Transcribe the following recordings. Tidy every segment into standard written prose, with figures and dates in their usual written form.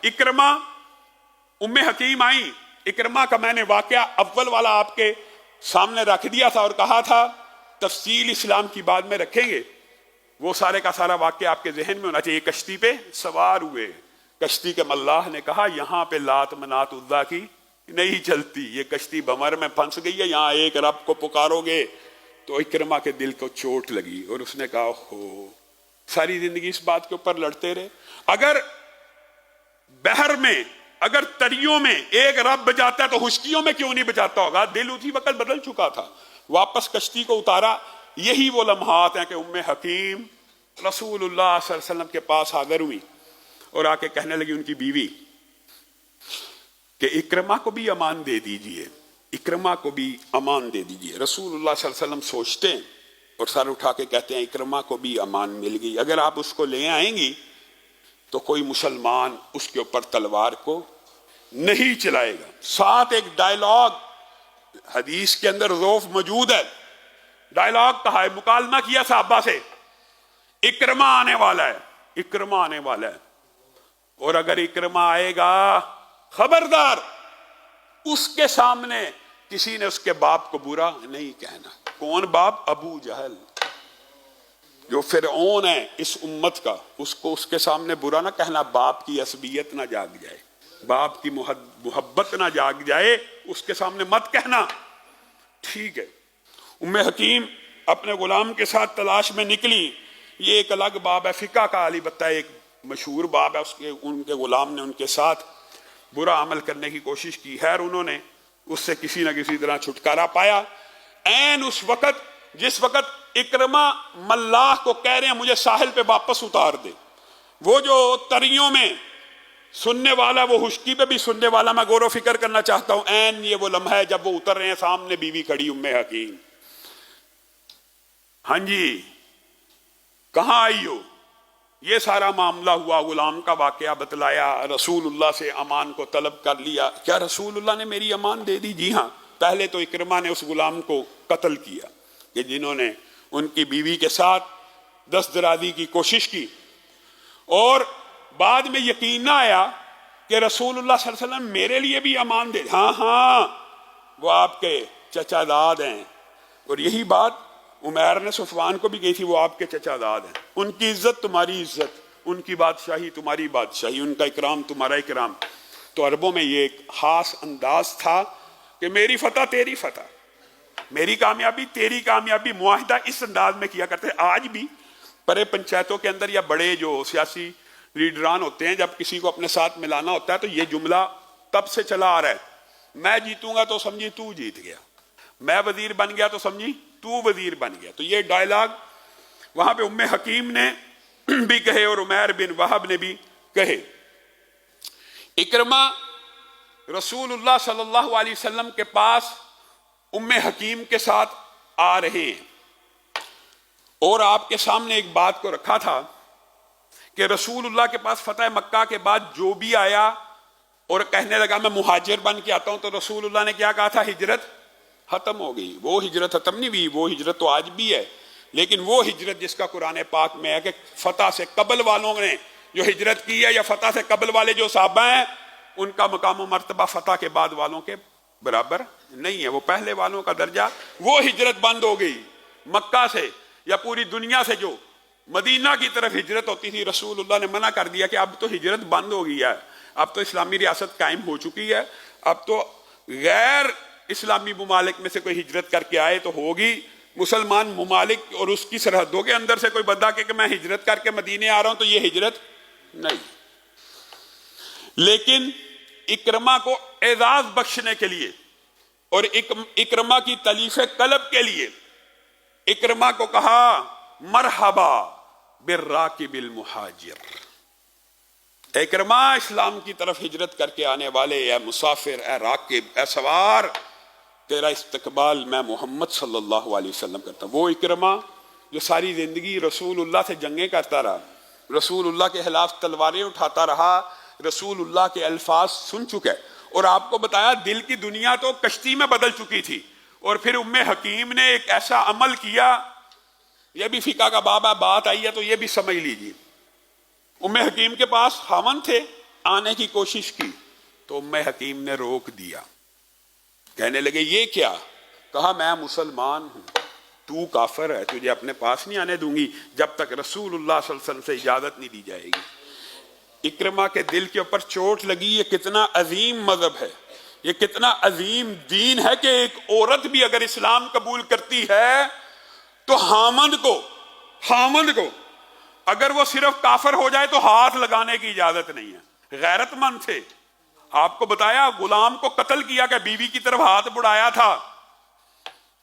इकरमा उम्मे हकीम आई। इकरमा का मैंने वाकया अव्वल वाला आपके सामने रख दिया था और कहा था तफसील इस्लाम की बाद में रखेंगे। वो सारे का सारा वाकया आपके जहन में होना चाहिए। कश्ती पे सवार हुए, कश्ती के मल्लाह ने कहा यहां पे लात मनात उद्दा की नहीं चलती, ये कश्ती भंवर में फंस गई है, यहां एक रब को पुकारोगे। तो इकरमा के दिल को चोट लगी और उसने कहा हो, सारी जिंदगी इस बात के ऊपर लड़ते रहे। अगर बहर में, अगर तरियों में एक रब बचाता है तो हुश्कियों में क्यों नहीं बचाता होगा। दिल उसी वक्त बदल चुका था। वापस कश्ती को उतारा। यही वो लम्हात हैं कि उम्मे हकीम रसूलुल्लाह सल्लल्लाहु अलैहि वसल्लम के पास हाजिर हुई और आके कहने लगी उनकी बीवी कि इकरमा को भी अमान दे दीजिए, इकरमा को भी अमान दे दीजिए। रसूलुल्लाह सल्लल्लाहु अलैहि वसल्लम सोचते हैं और सर उठा के कहते हैं इकरमा को भी अमान मिल गई। अगर आप उसको ले आएंगी तो कोई मुसलमान उसके ऊपर तलवार को नहीं चलाएगा। साथ एक डायलॉग हदीस के अंदर ज़ौफ मौजूद है। डायलॉग कहा है, मुकालमा किया साहबा से, इकरमा आने वाला है, इकरमा आने वाला है, और अगर इकरमा आएगा खबरदार उसके सामने किसी ने उसके बाप को बुरा नहीं कहना। कौन बाप? अबू जहल, जो फिरऔन है इस उम्मत का, उसको उसके सामने बुरा ना कहना। बाप की असबियत ना जाग जाए, बाप की मोहब्बत ना जाग जाए, उसके सामने मत कहना। ठीक है। उम्मे हकीम अपने गुलाम के साथ तलाश में निकली। ये एक अलग बाब है, फिका का अली बत्ता एक मशहूर बाब है। उसके उनके गुलाम ने उनके साथ बुरा अमल करने की कोशिश की है और उन्होंने उससे किसी न किसी तरह छुटकारा पाया। ऐन उस वक़्त जिस वक़्त इकरमा मल्लाह को कह रहे हैं मुझे साहिल पे वापस उतार दे, वो जो तरियों में सुनने वाला, वो हुश्की पे भी सुनने वाला, मैं गौर फिक्र करना चाहता हूं। ऐन ये वो लम्हा है जब वो उतर रहे हैं, सामने बीवी खड़ी उम्मे हकीम। हाँ जी, कहां आई हो? ये सारा मामला हुआ, गुलाम का वाकया बतलाया, रसूलुल्लाह से अमान को तलब कर लिया। क्या रसूलुल्लाह ने मेरी अमान दे दी? जी हाँ। पहले तो इकरमा ने उस गुलाम को कत्ल किया कि जिन्होंने उनकी बीवी के साथ दस्तदराजी की कोशिश की, और बाद में यकीन ना आया कि रसूलुल्लाह सल्लल्लाहु अलैहि वसल्लम मेरे लिए भी अमान दे। हाँ हाँ, वो आपके चचादाद हैं। और यही बात उमैर ने सफवान को भी कही थी, वो आपके चचादाद हैं, उनकी इज्जत तुम्हारी इज्जत, उनकी बादशाही तुम्हारी बादशाही, उनका इकराम तुम्हारा इकराम। तो अरबों में ये एक खास अंदाज था कि मेरी फतह तेरी फतह, मेरी कामयाबी तेरी कामयाबी, मुआहिदा इस अंदाज में किया करते। आज भी बड़े पंचायतों के अंदर या बड़े जो सियासी लीडरान होते हैं, जब किसी को अपने साथ मिलाना होता है तो ये जुमला तब से चला आ रहा है, मैं जीतूंगा तो समझी तू जीत गया, मैं वजीर बन गया तो समझी तू वजीर बन गया। तो ये डायलॉग वहां पे उम्मे हकीम ने भी कहे और उमैर बिन वहाब ने भी कहे। इकरमा रसूलुल्लाह सल्लल्लाहु अलैहि वसल्लम के पास उम्मे हकीम के साथ आ रहे हैं और आपके सामने एक बात को रखा था कि रसूलुल्लाह के पास फतह मक्का के बाद जो भी आया और कहने लगा मैं मुहाजिर बन के आता हूं, तो रसूलुल्लाह ने क्या कहा था? हिजरत खत्म हो गई। वो हिजरत खत्म नहीं हुई, वो हिजरत तो आज भी है, लेकिन वो हिजरत जिसका कुरान पाक में है कि फतह से कबल वालों ने जो हिजरत की है, या फतह से कबल वाले जो साहबा हैं, उनका मकाम मर्तबा फतह के बाद वालों के बराबर नहीं है। वो पहले वालों का दर्जा, वो हिजरत बंद हो गई। मक्का से या पूरी दुनिया से जो मदीना की तरफ हिजरत होती थी, रसूलुल्लाह ने मना कर दिया कि अब तो हिजरत बंद हो गई है, अब तो इस्लामी रियासत कायम हो चुकी है, अब तो गैर इस्लामी मुमालिक में से कोई हिजरत करके आए तो होगी, मुसलमान मुमालिक और उसकी सरहदों के अंदर से कोई बंदा कि मैं हिजरत करके मदीने आ रहा हूं, तो ये हिजरत नहीं। लेकिन इकरमा को एजाज बख्शने के लिए और इकरमा की तलीफ कलब के लिए इकरमा को कहा मरहबा बिर्राकिबिल मुहाजिर। इकरमा, इस्लाम की तरफ हिजरत करके आने वाले, ए मुसाफिर, ए राकिब, ए सवार, तेरा इस्तकबाल मैं मोहम्मद सल्लल्लाहु अलैहि वसल्लम करता। वो इकरमा जो सारी जिंदगी रसूलुल्लाह से जंगें करता रहा, रसूलुल्लाह के खिलाफ तलवारें उठाता रहा, रसूलुल्लाह के अल्फाज सुन चुके, और आपको बताया दिल की दुनिया तो कश्ती में बदल चुकी थी। और फिर उम्मे हकीम ने एक ऐसा अमल किया, यह भी फिका का बाबा बात आई है तो यह भी समझ लीजिए। उम्मे हकीम के पास खामन थे, आने की कोशिश की तो उम्मे हकीम ने रोक दिया। कहने लगे ये क्या? कहा मैं मुसलमान हूं, तू काफिर है, तुझे अपने पास नहीं आने दूंगी जब तक रसूलुल्लाह सल्लल्लाहु अलैहि वसल्लम से इजाजत नहीं दी जाएगी। इक्रमा के दिल के ऊपर चोट लगी। ये कितना अजीम मजहब है, ये कितना अजीम दीन है कि एक औरत भी अगर इस्लाम कबूल करती है तो हामद को अगर वो सिर्फ काफिर हो जाए तो हाथ लगाने की इजाजत नहीं है। गैरतमंद थे। आपको बताया गुलाम को कत्ल किया कि बीवी की तरफ हाथ बढ़ाया था।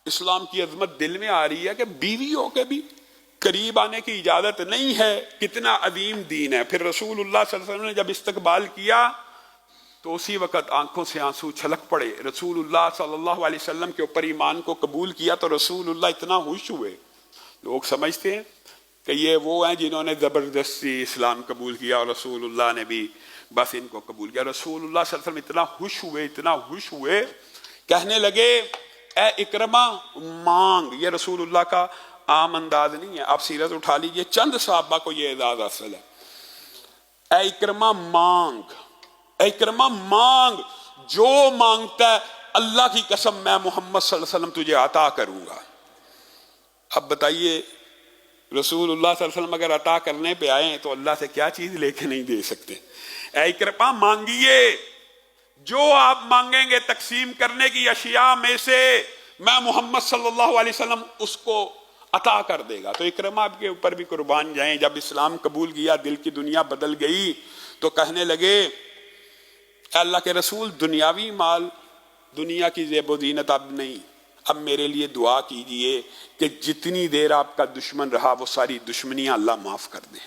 इस्लाम की अजमत दिल में आ रही है कि बीवियों के भी करीब आने की इजाजत नहीं है। कितना अजीम दीन है। फिर रसूलुल्लाह सल्लल्लाहु अलैहि वसल्लम ने जब इस्तकबाल किया तो उसी वक्त आंखों से आंसू छलक पड़े। रसूलुल्लाह सल्लल्लाहु अलैहि वसल्लम के ऊपर ईमान को कबूल किया तो रसूलुल्लाह इतना खुश हुए। लोग समझते हैं कि ये वो हैं जिन्होंने जबरदस्ती इस्लाम कबूल किया और रसूलुल्लाह ने भी बस इनको कबूल किया। रसूलुल्लाह सल्लल्लाहु अलैहि वसल्लम इतना खुश हुए, कहने लगे ए इकरमा मांग। ये रसूलुल्लाह का आम अंदाज नहीं है। आप सीरत उठा लीजिए, चंद सहाबा को ये एजाज हासिल है। ए इकरमा मांग, ए इकरमा मांग, जो मांगता है अल्लाह की कसम मैं मोहम्मद सल्लल्लाहु अलैहि वसल्लम तुझे अता करूंगा। अब बताइए रसूलुल्लाह सल्लल्लाहु अलैहि वसल्लम अगर अता करने पे आए तो अल्लाह से क्या चीज लेके नहीं दे सकते। ए इकरमा मांगिए, जो आप मांगेंगे तकसीम करने की अशिया में से मैं मोहम्मद सल्लल्लाहु अलैहि वसल्लम उसको अता कर देगा। तो इकरमा के ऊपर भी कुर्बान जाएं। जब इस्लाम कबूल किया दिल की दुनिया बदल गई तो कहने लगे अल्लाह के रसूल दुनियावी माल, दुनिया की ज़ेब ज़ीनत अब नहीं, अब मेरे लिए दुआ कीजिए कि जितनी देर आपका दुश्मन रहा वो सारी दुश्मनियां अल्लाह माफ कर दे,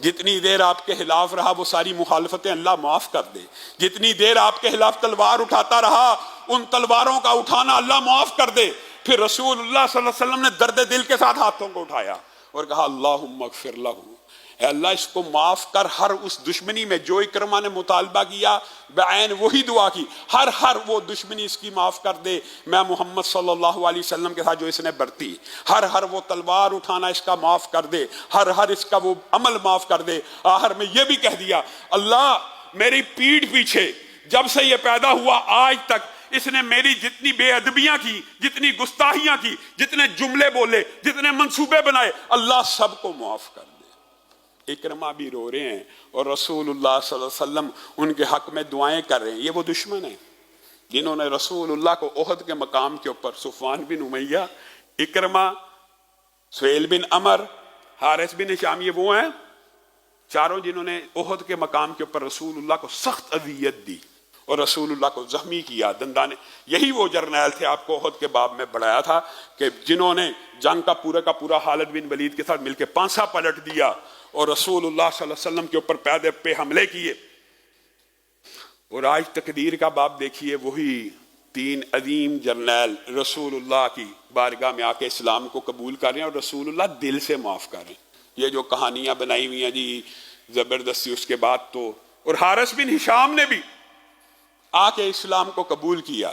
जितनी देर आपके खिलाफ रहा वो सारी मुखालफतें अल्लाह माफ कर दे, जितनी देर आपके खिलाफ तलवार उठाता रहा उन तलवारों का उठाना अल्लाह माफ कर दे। फिर रसूलुल्लाह सल्लल्लाहु अलैहि वसल्लम ने दर्द दिल के साथ हाथों को उठाया और कहा अल्लाहुम्मा अग़फ़िर लहू, अल्लाह इसको माफ कर। हर उस दुश्मनी में जो इकरमा ने मुतालबा किया बैन वही दुआ की, हर वो दुश्मनी इसकी माफ कर दे मैं मोहम्मद सल्लल्लाहु अलैहि वसल्लम के साथ जो इसने बरती, हर वो तलवार उठाना इसका माफ कर दे, हर इसका वो अमल माफ कर दे। आखिर में ये भी कह दिया अल्लाह मेरी पीठ पीछे जब से ये पैदा हुआ आज तक इसने मेरी जितनी बेअदबियां की, जितनी गुस्ताहियां की, जितने जुमले बोले, जितने मंसूबे बनाए, अल्लाह सबको माफ कर दे। इकरमा भी रो रहे हैं और रसूलुल्लाह सल्लल्लाहु अलैहि वसल्लम उनके हक में दुआएं कर रहे हैं। ये वो दुश्मन है जिन्होंने रसूलुल्लाह को ओहद के मकाम के ऊपर सुफवान बिन उमैया, इकरमा, सुहेल बिन अमर, हारिस बिन हिशाम, ये वो हैं चारों जिन्होंने ओहद के मकाम के ऊपर रसूलुल्लाह को सख्त अजियत दी और रसूलुल्लाह को जख्मी किया, दंदाने। यही वो जर्नैल थे आपको ओहद के बाब में बढ़ाया था कि जिन्होंने जंग का पूरा खालिद बिन वलीद के साथ मिलकर पांसा पलट दिया और रसूलुल्लाह सल्लल्लाहु अलैहि वसल्लम के ऊपर पैदे पे हमले किए। और आज तकदीर का बाब देखिए, वही तीन अजीम जर्नैल रसूलुल्लाह की बारगाह में आके इस्लाम को कबूल कर रहे हैं और रसूलुल्लाह दिल से माफ कर रहे हैं। ये जो कहानियां बनाई हुई हैं जी जबरदस्ती, उसके बाद तो और हारिस बिन हिशाम ने भी आके इस्लाम को कबूल किया।